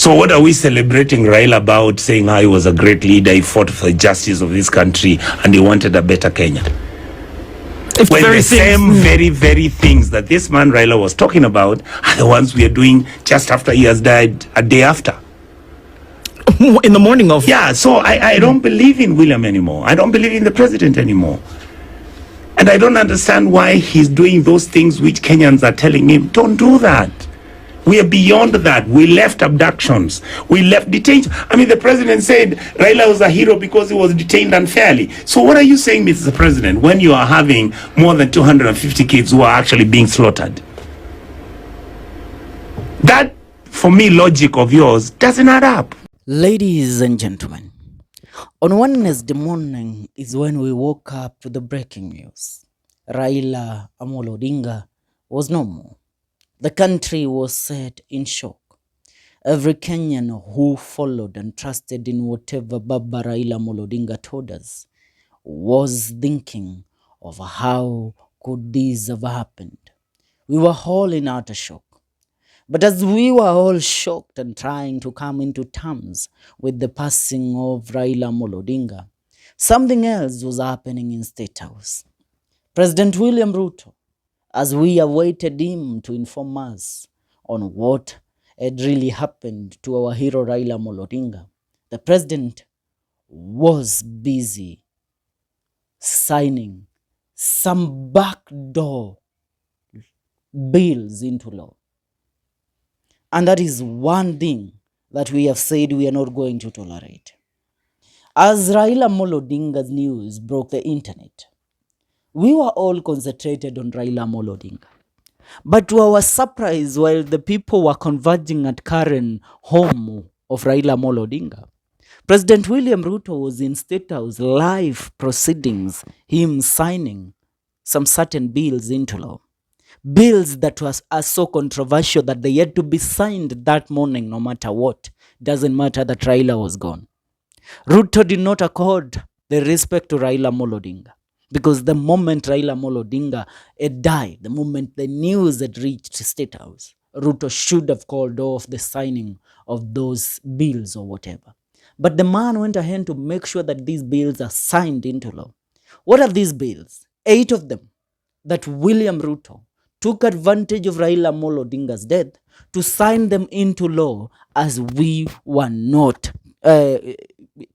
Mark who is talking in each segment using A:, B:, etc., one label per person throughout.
A: So what are we celebrating Raila about, saying how he was a great leader, he fought for the justice of this country, and he wanted a better Kenya?
B: If
A: when the same very things that this man Raila was talking about are the ones we are doing just after he has died a day after.
B: In the morning of...
A: Yeah, so I don't believe in William anymore. I don't believe in the president anymore. And I don't understand why he's doing those things which Kenyans are telling him, don't do that. We are beyond that. We left abductions. We left detention. I mean, the president said Raila was a hero because he was detained unfairly. So what are you saying, Mr. President, when you are having more than 250 kids who are actually being slaughtered? That, for me, logic of yours doesn't add up.
C: Ladies and gentlemen, on Wednesday morning is when we woke up to the breaking news. Raila Amolo Odinga was no more. The country was set in shock. Every Kenyan who followed and trusted in whatever Baba Raila Amolo Odinga told us was thinking of how could this have happened. We were all in utter shock. But as we were all shocked and trying to come into terms with the passing of Raila Amolo Odinga, something else was happening in State House. President William Ruto, as we awaited him to inform us on what had really happened to our hero Raila Amolo Odinga, the president was busy signing some backdoor bills into law. And that is one thing that we have said we are not going to tolerate. As Raila Amolo Odinga's news broke the internet, we were all concentrated on Raila Amolo Odinga. But to our surprise, while the people were converging at Karen home of Raila Amolo Odinga, President William Ruto was in State House live proceedings, him signing some certain bills into law. Bills that are so controversial that they had to be signed that morning no matter what. Doesn't matter that Raila was gone. Ruto did not accord the respect to Raila Amolo Odinga. Because the moment Raila Amolo Odinga had died, the moment the news had reached State House, Ruto should have called off the signing of those bills or whatever. But the man went ahead to make sure that these bills are signed into law. What are these bills? 8 of them that William Ruto took advantage of Raila Amolo Odinga's death to sign them into law, as we were not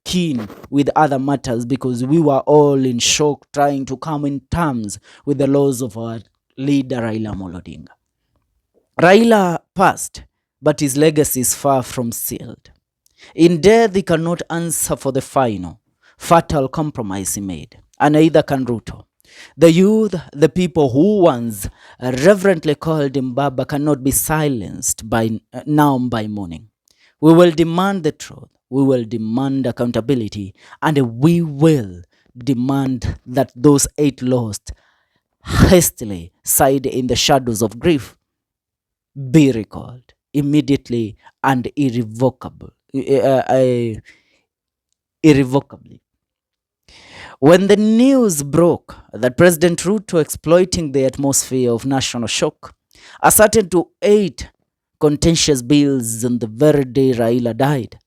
C: keen with other matters because we were all in shock trying to come in terms with the laws of our leader Raila Amolo Odinga. Raila passed, but his legacy is far from sealed. In death, he cannot answer for the final, fatal compromise he made, and neither can Ruto. The youth, the people who once reverently called him Baba, cannot be silenced by mourning. We will demand the truth. We will demand accountability, and we will demand that those 8 lost, hastily sighed in the shadows of grief, be recalled immediately and irrevocably. When the news broke that President Ruto, exploiting the atmosphere of national shock, asserted to 8 contentious bills on the very day Raila died,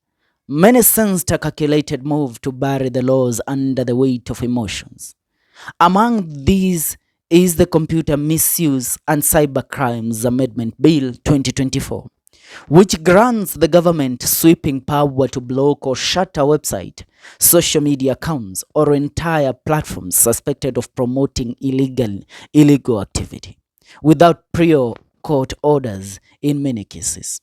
C: many sensed a calculated move to bury the laws under the weight of emotions. Among these is the Computer Misuse and Cybercrimes Amendment Bill 2024, which grants the government sweeping power to block or shut a website, social media accounts, or entire platforms suspected of promoting illegal activity, without prior court orders in many cases.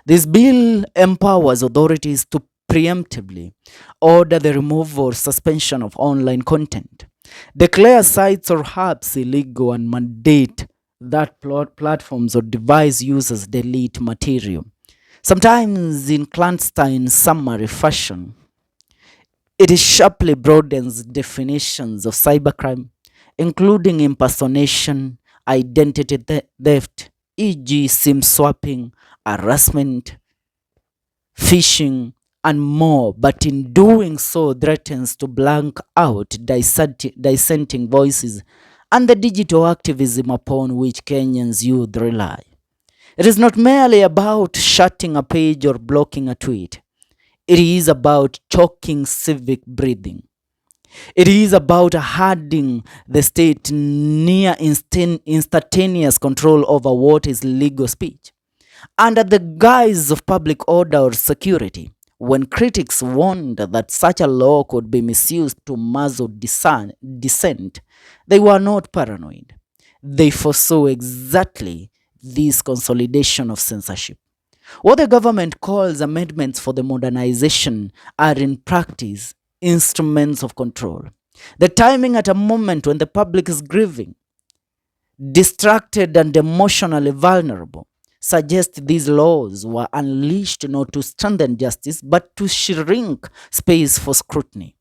C: This bill empowers authorities to preemptively order the removal or suspension of online content, declare sites or apps illegal, and mandate that platforms or device users delete material, sometimes in clandestine summary fashion. It sharply broadens definitions of cybercrime, including impersonation, identity theft, e.g. SIM swapping, harassment, phishing, and more, but in doing so threatens to blank out dissenting voices and the digital activism upon which Kenyans youth rely. It is not merely about shutting a page or blocking a tweet. It is about choking civic breathing. It is about handing the state near instantaneous control over what is legal speech. Under the guise of public order or security, when critics warned that such a law could be misused to muzzle dissent, they were not paranoid. They foresaw exactly this consolidation of censorship. What the government calls amendments for the modernization are in practice instruments of control. The timing at a moment when the public is grieving, distracted, and emotionally vulnerable suggests these laws were unleashed not to strengthen justice but to shrink space for scrutiny.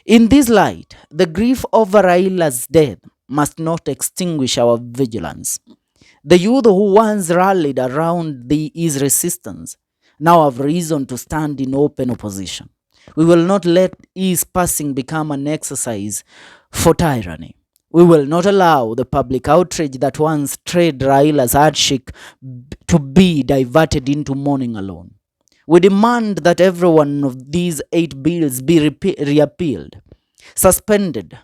C: In this light, the grief over Raila's death must not extinguish our vigilance. The youth who once rallied around his resistance now have reason to stand in open opposition. We will not let his passing become an exercise for tyranny. We will not allow the public outrage that once trade Raila's hardship to be diverted into mourning alone. We demand that every one of these 8 bills be repealed, suspended,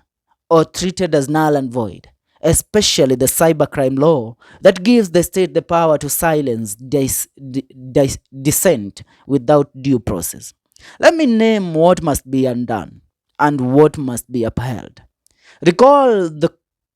C: or treated as null and void, especially the cybercrime law that gives the state the power to silence dissent without due process. Let me name what must be undone and what must be upheld. Recall the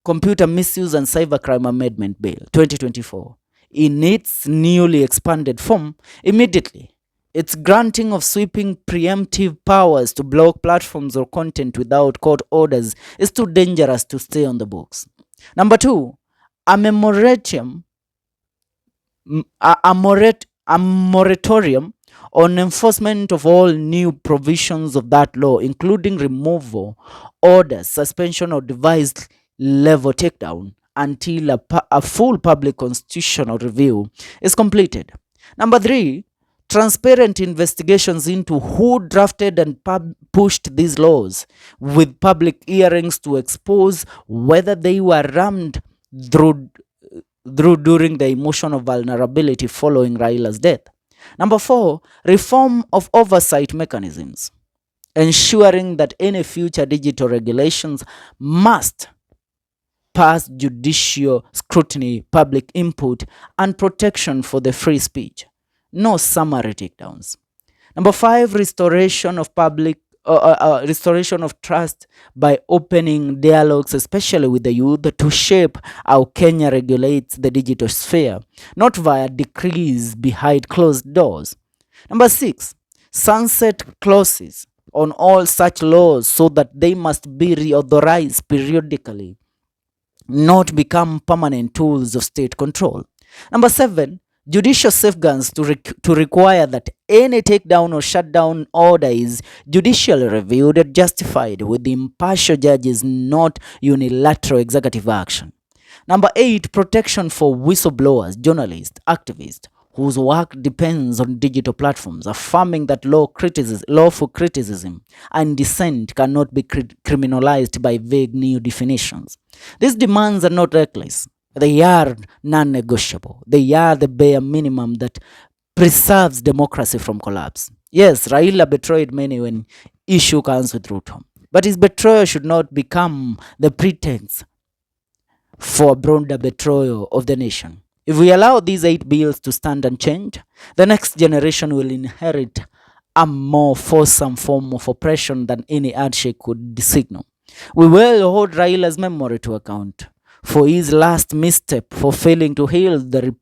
C: Computer Misuse and Cybercrime Amendment Bill 2024 in its newly expanded form. Immediately, its granting of sweeping preemptive powers to block platforms or content without court orders is too dangerous to stay on the books. Number 2, a moratorium on enforcement of all new provisions of that law, including removal orders, suspension, or device level takedown until a full public constitutional review is completed. Number 3, transparent investigations into who drafted and pushed these laws, with public hearings to expose whether they were rammed through during the emotional vulnerability following Raila's death. Number 4, reform of oversight mechanisms, ensuring that any future digital regulations must pass judicial scrutiny, public input, and protection for the free speech. No summary takedowns. Number 5, restoration of trust by opening dialogues, especially with the youth, to shape how Kenya regulates the digital sphere, not via decrees behind closed doors. Number 6, sunset clauses on all such laws so that they must be reauthorized periodically, not become permanent tools of state control. Number 7, judicial safeguards to require that any takedown or shutdown order is judicially reviewed and justified with impartial judges, not unilateral executive action. Number 8, protection for whistleblowers, journalists, activists whose work depends on digital platforms, affirming that lawful criticism and dissent cannot be criminalized by vague new definitions. These demands are not reckless. They are non-negotiable. They are the bare minimum that preserves democracy from collapse. Yes, Raila betrayed many when he shook hands with Ruto, but his betrayal should not become the pretense for a broader betrayal of the nation. If we allow these 8 bills to stand unchanged, the next generation will inherit a more fulsome form of oppression than any handshake could signal. We will hold Raila's memory to account for his last misstep, for failing to hail the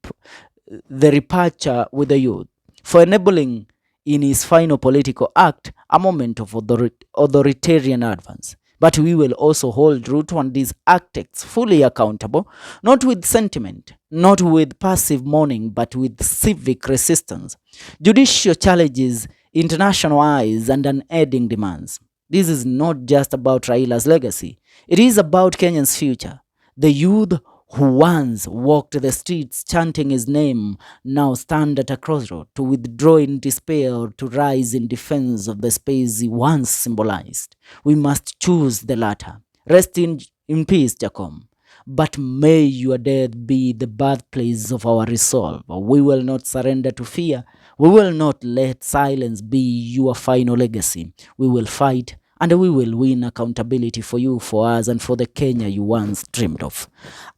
C: departure with the youth, for enabling in his final political act a moment of authoritarian advance. But we will also hold Ruto and these architects fully accountable, not with sentiment, not with passive mourning, but with civic resistance, judicial challenges, international eyes, and unerring demands. This is not just about Raila's legacy. It is about Kenya's future. The youth who once walked the streets chanting his name now stand at a crossroad, to withdraw in despair or to rise in defense of the space he once symbolized. We must choose the latter. Rest in peace, Jacom. but may your death be the birthplace of our resolve. We will not surrender to fear. We will not let silence be your final legacy. We will fight and we will win accountability for you, for us, and for the Kenya you once dreamed of.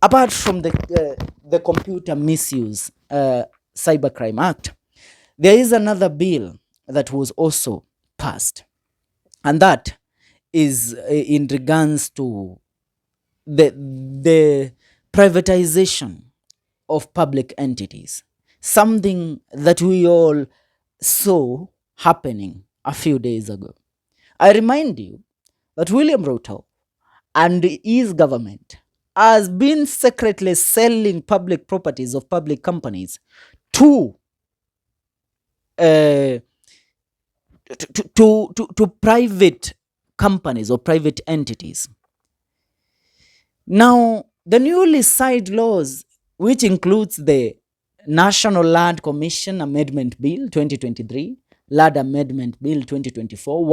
C: Apart from the Computer Misuse Cybercrime Act, there is another bill that was also passed, and that is in regards to the privatization of public entities, something that we all saw happening a few days ago. I remind you that William Ruto and his government has been secretly selling public properties of public companies to private companies or private entities. Now, the newly signed laws, which includes the National Land Commission Amendment Bill 2023, Land Amendment Bill 2024,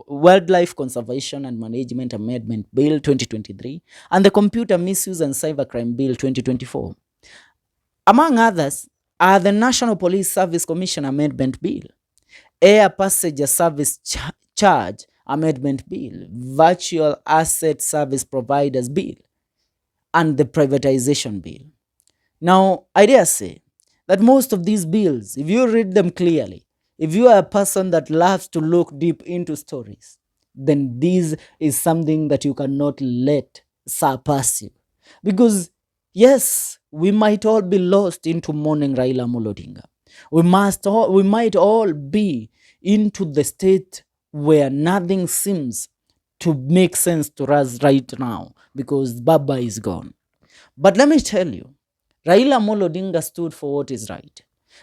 C: Wildlife Conservation and Management Amendment Bill 2023, and the Computer Misuse and Cybercrime Bill 2024. Among others are the National Police Service Commission Amendment Bill, Air Passenger Service Charge Amendment Bill, Virtual Asset Service Providers Bill, and the Privatization Bill. Now, I dare say that most of these bills, if you read them clearly, if you are a person that loves to look deep into stories, then this is something that you cannot let surpass you. Because, yes, we might all be lost into mourning Raila Odinga. We might all be into the state where nothing seems to make sense to us right now because Baba is gone. But let me tell you, Raila Odinga stood for what is right.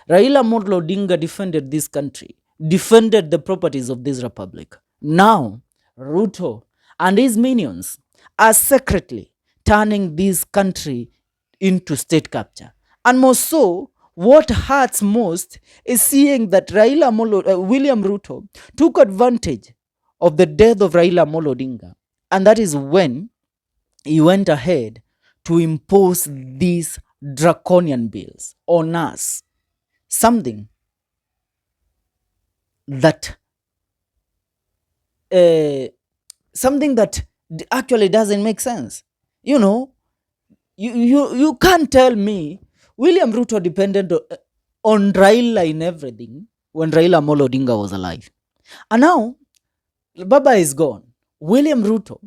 C: Raila Odinga defended this country, defended the properties of this republic. Now, Ruto and his minions are secretly turning this country into state capture. And more so, what hurts most is seeing that William Ruto took advantage of the death of Raila Odinga. And that is when he went ahead to impose these draconian bills on us. Something that actually doesn't make sense. You know, you can't tell me William Ruto depended on Raila in everything when Raila Odinga was alive. And now, Baba is gone. William Ruto,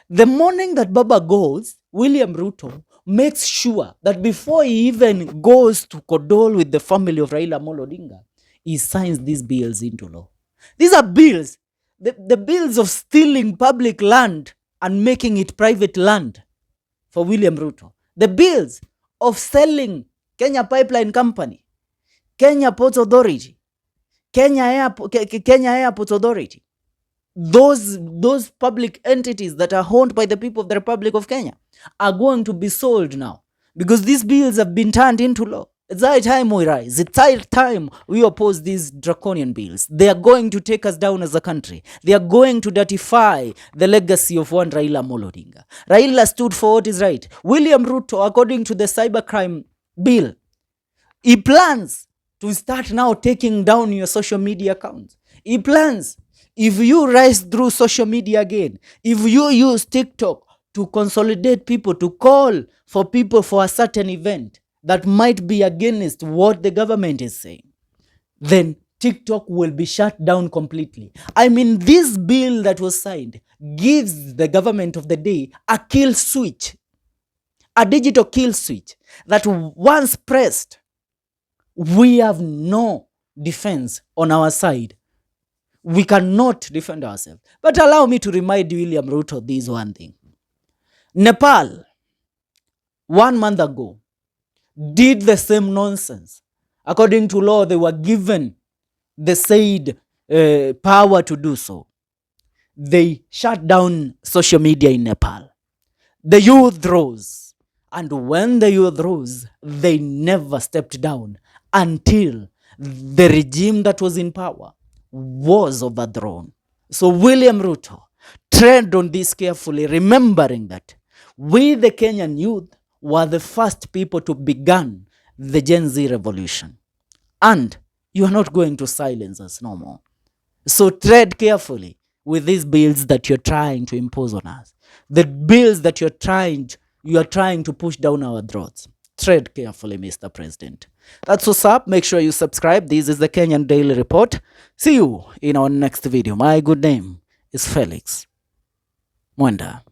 C: the morning that Baba goes, William Ruto makes sure that before he even goes to condole with the family of Raila Odinga, he signs these bills into law. These are bills, the bills of stealing public land and making it private land for William Ruto. The bills of selling Kenya Pipeline Company, Kenya Ports Authority, Kenya Airports Authority, those public entities that are owned by the people of the Republic of Kenya are going to be sold now because these bills have been turned into law. It's high time we rise. It's high time we oppose these draconian bills. They are going to take us down as a country. They are going to dirtify the legacy of one Raila Odinga. Raila stood for what is right. William Ruto, according to the cybercrime bill, he plans to start now taking down your social media accounts. He plans, if you rise through social media again, if you use TikTok to consolidate people, to call for people for a certain event that might be against what the government is saying, then TikTok will be shut down completely. I mean, this bill that was signed gives the government of the day a kill switch, a digital kill switch that once pressed, we have no defense on our side. We cannot defend ourselves. But allow me to remind William Ruto this one thing. Nepal, 1 month ago, did the same nonsense. According to law, they were given the said power to do so. They shut down social media in Nepal. The youth rose. And when the youth rose, they never stepped down until the regime that was in power was overthrown. So William Ruto, tread on this carefully, remembering that We, the Kenyan youth, were the first people to begin the Gen Z revolution. And you are not going to silence us no more. So tread carefully with these bills that you're trying to impose on us. The bills that you are trying to push down our throats. Tread carefully, Mr. President. That's what's up. Make sure you subscribe. This is the Kenyan Daily Report. See you in our next video. My good name is Felix Mwenda.